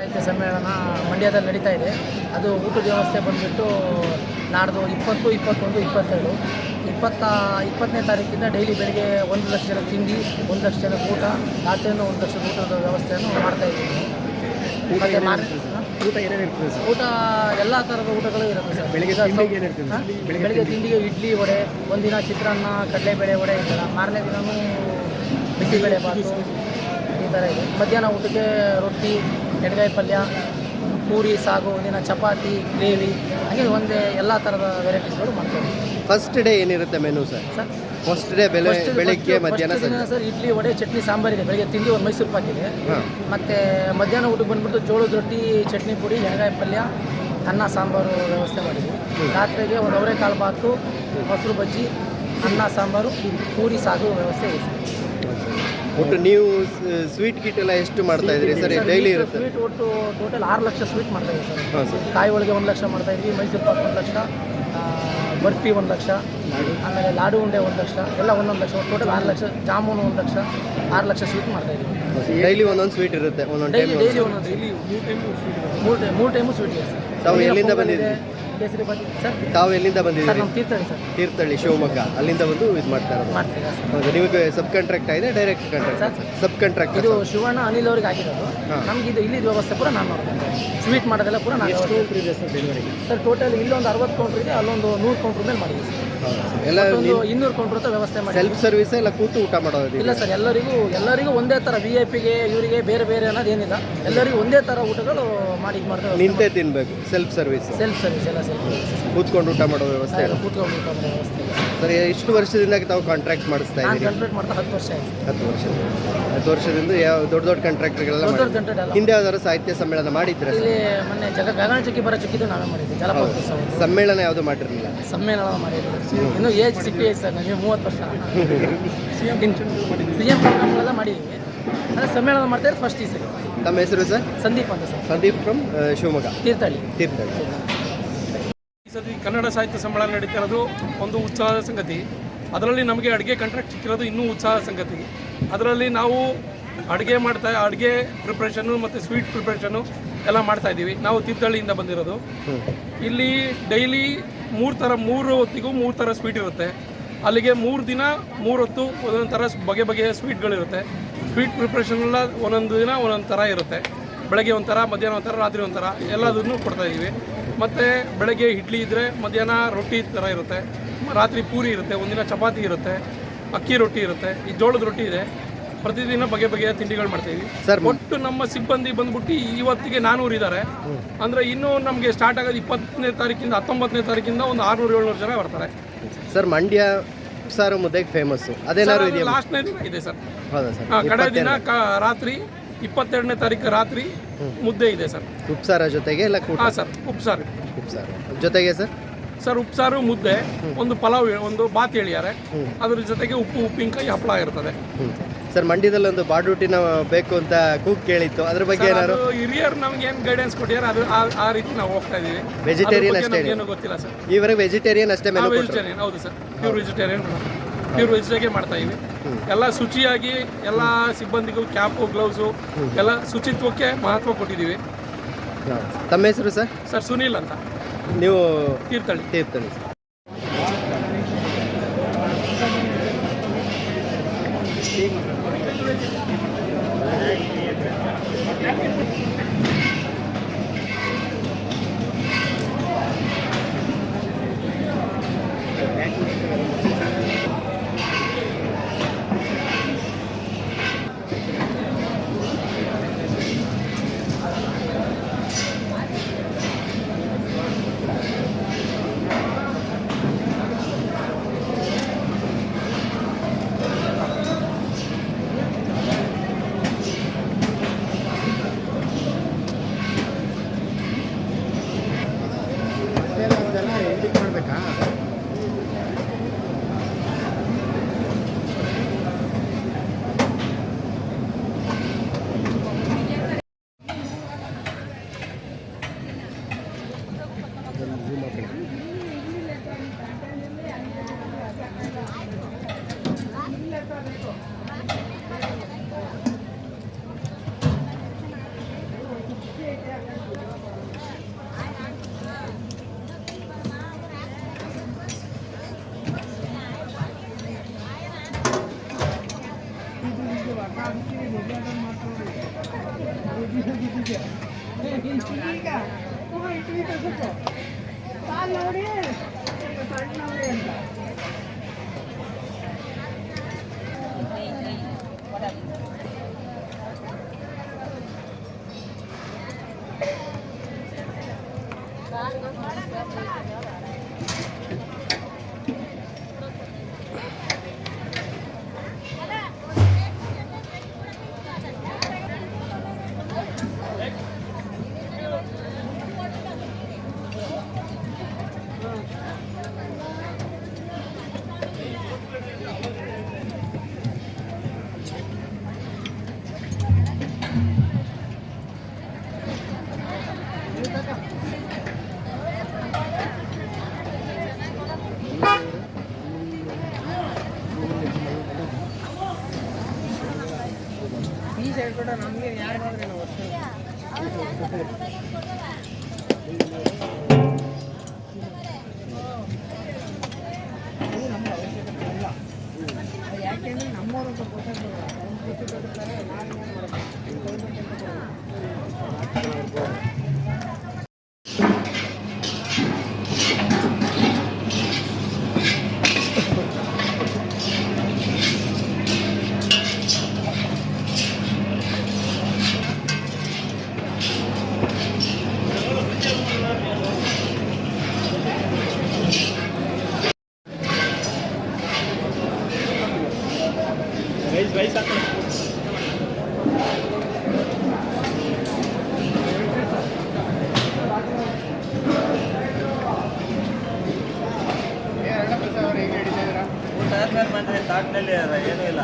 ಸಾಹಿತ್ಯ ಸಮ್ಮೇಳನ ಮಂಡ್ಯದಲ್ಲಿ ನಡೀತಾ ಇದೆ. ಅದು ಊಟದ ವ್ಯವಸ್ಥೆ ಬಂದುಬಿಟ್ಟು ನಾಡ್ದು 20, 21, 22, 20ನೇ ತಾರೀಕಿಂದ ಡೈಲಿ ಬೆಳಗ್ಗೆ 1 ಲಕ್ಷ ಜನಕ್ಕೆ ತಿಂಡಿ, 1 ಲಕ್ಷ ಜನಕ್ಕೆ ಊಟ, ರಾತ್ರಿಯಿಂದ 1 ಲಕ್ಷ ಊಟದ ವ್ಯವಸ್ಥೆಯನ್ನು ಮಾಡ್ತಾಯಿದ್ದೀವಿ. ಮತ್ತು ಊಟ ಏನೇನು ಇರ್ತದೆ ಸರ್? ಊಟ ಎಲ್ಲ ಥರದ ಊಟಗಳು ಇರುತ್ತೆ ಸರ್. ಬೆಳಗ್ಗೆ ತಿಂಡಿಗೆ ಇಡ್ಲಿ, ವಡೆ, ಒಂದಿನ ಚಿತ್ರಾನ್ನ, ಕಡಲೆಬೇಳೆ ವಡೆ ಈ ಥರ, ಮಾರನೇ ದಿನವೂ ಬಿಸಿಬೇಳೆ ಬಾತು ಈ ಥರ ಇದೆ. ಮಧ್ಯಾಹ್ನ ಊಟಕ್ಕೆ ರೊಟ್ಟಿ, ಎಣ್ಗಾಯಿ ಪಲ್ಯ, ಪೂರಿ, ಸಾಗು, ಒಂದಿನ ಚಪಾತಿ, ಗ್ರೇವಿ, ಹಾಗೆ ಒಂದೇ ಎಲ್ಲ ಥರದ ವೆರೈಟೀಸ್ಗಳು ಮಾಡ್ತೇವೆ. ಫಸ್ಟ್ ಡೇ ಏನಿರುತ್ತೆ ಮೆನು ಸರ್? ಫಸ್ಟ್ ಡೇ ಬೆಳಿಗ್ಗೆ ಮಧ್ಯಾಹ್ನ ಸರ್ ಇಡ್ಲಿ, ವಡೆ, ಚಟ್ನಿ, ಸಾಂಬಾರಿದೆ. ಬೆಳಗ್ಗೆ ತಿಂಡಿ ಒಂದು ಮೈಸೂರು ಪಾಕ್ ಇದೆ. ಮತ್ತು ಮಧ್ಯಾಹ್ನ ಊಟಕ್ಕೆ ಬಂದುಬಿಟ್ಟು ಜೋಳದ ರೊಟ್ಟಿ, ಚಟ್ನಿ ಪುಡಿ, ಎಣ್ಗಾಯಿ ಪಲ್ಯ, ಅನ್ನ ಸಾಂಬಾರು ವ್ಯವಸ್ಥೆ ಮಾಡಿದ್ವಿ. ರಾತ್ರಿಗೆ ಒಂದು ಅವರೆಕಾಳು ಬಾತು, ಮೊಸರು ಬಜ್ಜಿ, ಅನ್ನ ಸಾಂಬಾರು, ಪೂರಿ, ಸಾಗು ವ್ಯವಸ್ಥೆ ಇದೆ. ಒಟ್ಟು ನೀವು ಸ್ವೀಟ್ ಕಿಟ್ ಎಲ್ಲ ಎಷ್ಟು ಮಾಡ್ತಾ ಇದ್ರಿ ಸರ್? ಡೈಲಿ ಇರುತ್ತೆ ಸ್ವೀಟ್ ಒಟ್ಟು ಟೋಟಲ್ 6 ಲಕ್ಷ ಸ್ವೀಟ್ ಮಾಡ್ತಾ ಇದ್ದೀವಿ ಸರ್. ಹಾಂ ಸರ್. ಕಾಯಿ ಹೋಳಿಗೆ 1 ಲಕ್ಷ ಮಾಡ್ತಾ ಇದ್ವಿ, ಮೈಸೂರು ಪಾಕ್ 1 ಲಕ್ಷ, ಬರ್ಫಿ 1 ಲಕ್ಷ, ಆಮೇಲೆ ಲಾಡು ಉಂಡೆ 1 ಲಕ್ಷ, ಎಲ್ಲ 1 ಲಕ್ಷ, ಟೋಟಲ್ 6 ಲಕ್ಷ, ಜಾಮೂನು 1 ಲಕ್ಷ, 6 ಲಕ್ಷ ಸ್ವೀಟ್ ಮಾಡ್ತಾ ಇದ್ದೀವಿ. ಡೈಲಿ ಒಂದೊಂದು ಸ್ವೀಟ್ ಇರುತ್ತೆ, ಡೈಲಿ ಒಂದೊಂದು, ಇಲ್ಲಿ 3 ಟೈಮು ಸ್ವೀಟ್ ಇದೆ ಸರ್. ತಾವು ಎಲ್ಲಿಂದ ಬಂದಿದ್ದೀರಿ? ಕೇಸರಿ ಬಾತಿ ಸರ್. ತಾವು ಎಲ್ಲಿಂದ ಬಂದಿದ್ದೀರಿ? ನಮ್ಮ ತೀರ್ಥಹಳ್ಳಿ ಸರ್. ತೀರ್ಥಹಳ್ಳಿ, ಶಿವಮೊಗ್ಗ. ಅಲ್ಲಿಂದ ಬಂದು ಇದು ಮಾಡ್ತಾರೆ. ಹೌದು. ನಿಮಗೆ ಸಬ್ ಕಾಂಟ್ರಾಕ್ಟ್ ಆಗಿದೆ, direct contract sir? Sub contract. ಇದು ಶಿವಣ್ಣ ಅನಿಲ್ ಅವ್ರಿಗೆ ಆಗಿರೋದು. ನಮ್ಗೆ ಇದು ಇಲ್ಲಿ ವ್ಯವಸ್ಥೆ ಪೂರ ನಾನು ನೋಡ್ತೇನೆ. ಸ್ವೀಟ್ ಮಾಡೋದೆಲ್ಲ ಪೂರ ನಾನು. ಎಷ್ಟು ಕೌಂಟ್ರ್ ಇದೆ ಸರ್ ಡೆಲಿವರಿಗೆ? ಸರ್ ಟೋಟಲ್ ಇಲ್ಲೊಂದು 60 ಕೌಂಟ್ರ್ ಇದೆ, ಅಲ್ಲೊಂದು 100 ಕೌಂಟ್ರ್ ಮೇಲೆ ಮಾಡಿದ್ದೀವಿ ಸರ್. ಎಲ್ಲ ಒಂದು 200 ಕೌಂಟ್ರ್ ಅಂತ ವ್ಯವಸ್ಥೆ ಮಾಡಿ. ಸೆಲ್ಫ್ ಸರ್ವಿಸ್ ಎಲ್ಲ ಕೂತು ಊಟ ಮಾಡೋದು? ಇಲ್ಲ ಸರ್, ಎಲ್ಲರಿಗೂ ಒಂದೇ ಥರ, VIP-ಗೆ ಇವರಿಗೆ ಬೇರೆ ಬೇರೆ ಅನ್ನೋದೇನಿಲ್ಲ. ಎಲ್ಲರಿಗೂ ಒಂದೇ ಥರ ಊಟಗಳು ಮಾಡಿ ಮಾಡ್ತಾರೆ. ನಿಂತೇ ತಿನ್ನಬೇಕು. ಸೆಲ್ಫ್ ಸರ್ವಿಸ್ ಎಲ್ಲ ಸೆಲ್ಫ್ ಸರ್ವಿಸ್. ಕೂತ್ಕೊಂಡು ಊಟ ಮಾಡೋ ವ್ಯವಸ್ಥೆ ಇಲ್ಲ. ಕೂತ್ಕೊಂಡು ಊಟ ಮಾಡೋ ವ್ಯವಸ್ಥೆ ಇಲ್ಲ ಸರ್. ಎಷ್ಟು ವರ್ಷದಿಂದ ತಾವು ಕಾಂಟ್ರಾಕ್ಟ್ ಮಾಡಿಸ್ತಾ ಇದ್ದೀರಿ? ಕಾಂಟ್ರಾಕ್ಟ್ ಮಾಡ್ತಾ 10 ವರ್ಷ ಆಯಿತು. 10 ವರ್ಷದಿಂದ ಯಾವ ದೊಡ್ಡ ಕಾಂಟ್ರಾಕ್ಟ್ಗಳೆಲ್ಲ ಕಾಂಟ್ರಾಕ್ಟ್. ಹಿಂದೆ ಯಾವ್ದಾದ್ರು ಸಾಹಿತ್ಯ ಸಮ್ಮೇಳನ ಮಾಡಿದ್ರೆ ಇಲ್ಲಿ ಮೊನ್ನೆ ಗಗನ ಚುಕ್ಕಿ ಬರೋ ಚುಕ್ಕಿದ್ದು ನಾವೇ ಮಾಡಿದ್ವಿ. ಜಲಪಾತ ಉತ್ಸವ ಸಮ್ಮೇಳನ ಯಾವುದು ಮಾಡಿರಲಿಲ್ಲ? ಸಮ್ಮೇಳನ ಮಾಡಿದ್ವಿ. ಇನ್ನೂ ಏಜ್ ಸಿಕ್ಕಿ ಸರ್, ನನಗೆ 30 ವರ್ಷ. CM ಪ್ರೋಗ್ರಾಮ್ಗಳೆಲ್ಲ ಮಾಡಿದ್ದೀವಿ. ಅದೇ ಸಮ್ಮೇಳನ ಮಾಡ್ತಾರೆ ಫಸ್ಟ್ ಈ ಸರಿ. ತಮ್ಮ ಹೆಸರು ಸರ್? ಸಂದೀಪ್ ಅಂತ ಸರ್. ಸಂದೀಪ್ ಫ್ರಮ್ ಶಿವಮೊಗ್ಗ, ತೀರ್ಥಹಳ್ಳಿ. ಈ ಸತಿ ಕನ್ನಡ ಸಾಹಿತ್ಯ ಸಮ್ಮೇಳನ ನಡೀತಿರೋದು ಒಂದು ಉತ್ಸಾಹದ ಸಂಗತಿ. ಅದರಲ್ಲಿ ನಮಗೆ ಅಡುಗೆ ಕಾಂಟ್ರಾಕ್ಟ್ ಸಿಕ್ಕಿರೋದು ಇನ್ನೂ ಉತ್ಸಾಹದ ಸಂಗತಿ. ಅದರಲ್ಲಿ ನಾವು ಅಡುಗೆ ಪ್ರಿಪ್ರೇಷನ್ನು ಮತ್ತು ಸ್ವೀಟ್ ಪ್ರಿಪ್ರೇಷನ್ನು ಎಲ್ಲ ಮಾಡ್ತಾಯಿದ್ದೀವಿ. ನಾವು ತೀರ್ಥಹಳ್ಳಿಯಿಂದ ಬಂದಿರೋದು. ಇಲ್ಲಿ ಡೈಲಿ 3 ಹೊತ್ತಿಗೂ 3 ಥರ ಸ್ವೀಟ್ ಇರುತ್ತೆ. ಅಲ್ಲಿಗೆ 3 ದಿನ 3 ಹೊತ್ತು ಒಂದೊಂದು ಥರ ಬಗೆಯ ಸ್ವೀಟ್ಗಳಿರುತ್ತೆ. ಸ್ವೀಟ್ ಪ್ರಿಪ್ರೇಷನ್ನೆಲ್ಲ ಒಂದೊಂದು ದಿನ ಒಂದೊಂದು ಥರ ಇರುತ್ತೆ. ಬೆಳಗ್ಗೆ ಒಂಥರ, ಮಧ್ಯಾಹ್ನ ಒಂಥರ, ರಾತ್ರಿ ಒಂಥರ ಎಲ್ಲದನ್ನು ಕೊಡ್ತಾಯಿದ್ದೀವಿ. ಮತ್ತು ಬೆಳಗ್ಗೆ ಇಡ್ಲಿ ಇದ್ದರೆ ಮಧ್ಯಾಹ್ನ ರೊಟ್ಟಿ ಥರ ಇರುತ್ತೆ, ರಾತ್ರಿ ಪೂರಿ ಇರುತ್ತೆ, ಒಂದಿನ ಚಪಾತಿ ಇರುತ್ತೆ, ಅಕ್ಕಿ ರೊಟ್ಟಿ ಇರುತ್ತೆ, ಈ ಜೋಳದ ರೊಟ್ಟಿ ಇದೆ. ಪ್ರತಿದಿನ ಬಗೆಯ ತಿಂಡಿಗಳು ಮಾಡ್ತೀವಿ ಸರ್. ಒಟ್ಟು ನಮ್ಮ ಸಿಬ್ಬಂದಿ ಬಂದ್ಬಿಟ್ಟು ಇವತ್ತಿಗೆ 400 ಇದ್ದಾರೆ. ಅಂದರೆ ಇನ್ನೂ ನಮಗೆ ಸ್ಟಾರ್ಟ್ ಆಗೋದು 20ನೇ ತಾರೀಕಿಂದ 19ನೇ ತಾರೀಕಿಂದ ಒಂದು 600-700 ಜನ ಬರ್ತಾರೆ ಸರ್. ಮಂಡ್ಯ ಉಪ್ಸಾರು ಮುದ್ದೆಗೆ ಫೇಮಸ್ಸು, ಅದೇನಾದ್ರು ಇದೆಯಾ? ಲಾಸ್ಟ್ನೇ ದಿನ ಇದೆ ಸರ್. ಹೌದಾ ಸರ್? ಕಡೆ ದಿನ ರಾತ್ರಿ 22ನೇ ತಾರೀಕು ರಾತ್ರಿ ಮುದ್ದೆ ಇದೆ ಸರ್. ಉಪ್ಸಾರ ಜೊತೆಗೆ ಎಲ್ಲ ಕೂಟ? ಹಾಂ ಸರ್, ಉಪ್ಸಾರು ಜೊತೆಗೆ ಸರ್ ಉಪ್ಸಾರು, ಮುದ್ದೆ, ಒಂದು ಪಲಾವ್, ಒಂದು ಬಾತ್ ಹೇಳಿದ್ದಾರೆ. ಅದ್ರ ಜೊತೆಗೆ ಉಪ್ಪಿನಕಾಯಿ, ಹಪ್ಪಳ ಇರ್ತದೆ ಸರ್. ಮಂಡ್ಯದಲ್ಲಿ ಒಂದು ಬಾಡೂಟಿನ ಬೇಕು ಅಂತ ಕೂಗ್ ಕೇಳಿತ್ತು, ಅದ್ರ ಬಗ್ಗೆ ಏನಾದ್ರು ಹಿರಿಯರು ನಮ್ಗೆ ಏನು ಗೈಡೆನ್ಸ್ ಕೊಟ್ಟಿದ್ದಾರೆ, ಅದು ಆ ರೀತಿ ನಾವು ಹೋಗ್ತಾ ಇದೀವಿ. ವೆಜಿಟೇರಿಯನ್ ಅಷ್ಟೇ? ಏನು ಗೊತ್ತಿಲ್ಲ ಸರ್. ಈವರೆಗೆ ವೆಜಿಟೇರಿಯನ್ ಅಷ್ಟೇ ಮೆನು? ವೆಜಿಟೇರಿಯನ್, ಹೌದು ಸರ್. ಪ್ಯೂರ್ ವೆಜಿಟೇರಿಯನ್ ಮಾಡ್ತಾ ಇದೀವಿ. ಎಲ್ಲ ಶುಚಿಯಾಗಿ, ಎಲ್ಲ ಸಿಬ್ಬಂದಿಗೂ ಕ್ಯಾಪು, ಗ್ಲೌಸು ಎಲ್ಲ ಶುಚಿತ್ವಕ್ಕೆ ಮಹತ್ವ ಕೊಟ್ಟಿದ್ದೀವಿ. ತಮ್ಮ ಹೆಸರು ಸರ್? ಸರ್ ಸುನೀಲ್ ಅಂತ. ನೀವು ತೀರ್ಥಹಳ್ಳಿ. ಈ ಸೈಡ್ ಕೂಡ ನಮಗೆ ಯಾರು ಮಾಡಿದ್ರೆ ನಾವು ಯಾಕೆಂದ್ರೆ ನಮ್ಮವರು ಊಟ ಆದ್ಮೇಲೆ ಬಂದ್ರೆ ತಾಟ್ನಲ್ಲಿ ಏನೂ ಇಲ್ಲ.